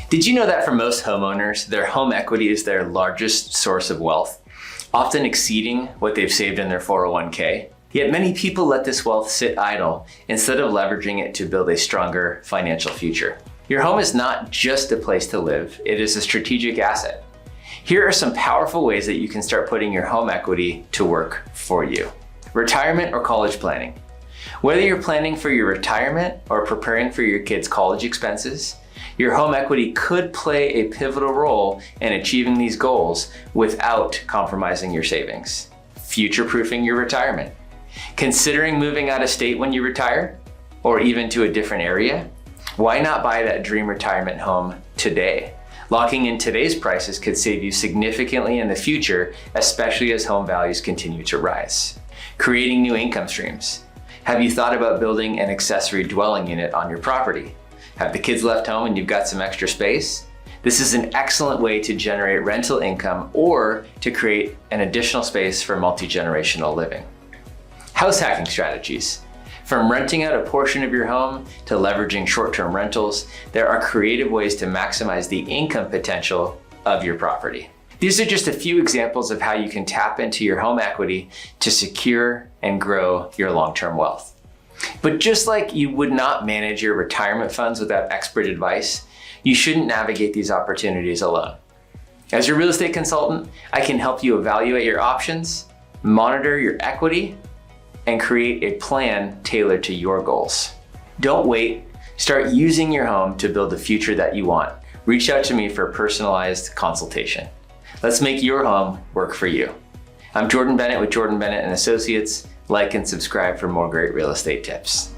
Did you know that for most homeowners, their home equity is their largest source of wealth, often exceeding what they've saved in their 401k? Yet many people let this wealth sit idle instead of leveraging it to build a stronger financial future. Your home is not just a place to live, it is a strategic asset. Here are some powerful ways that you can start putting your home equity to work for you. Retirement or college planning. Whether you're planning for your retirement or preparing for your kids' college expenses, your home equity could play a pivotal role in achieving these goals without compromising your savings. Future-proofing your retirement. Considering moving out of state when you retire, or even to a different area? Why not buy that dream retirement home today? Locking in today's prices could save you significantly in the future, especially as home values continue to rise. Creating new income streams. Have you thought about building an accessory dwelling unit on your property? Have the kids left home and you've got some extra space? This is an excellent way to generate rental income or to create an additional space for multi-generational living. House hacking strategies. From renting out a portion of your home to leveraging short-term rentals, there are creative ways to maximize the income potential of your property. These are just a few examples of how you can tap into your home equity to secure and grow your long-term wealth. But just like you would not manage your retirement funds without expert advice, you shouldn't navigate these opportunities alone. As your real estate consultant, I can help you evaluate your options, monitor your equity, and create a plan tailored to your goals. Don't wait. Start using your home to build the future that you want. Reach out to me for a personalized consultation. Let's make your home work for you. I'm Jordan Bennett with Jordan Bennett & Associates. Like and subscribe for more great real estate tips.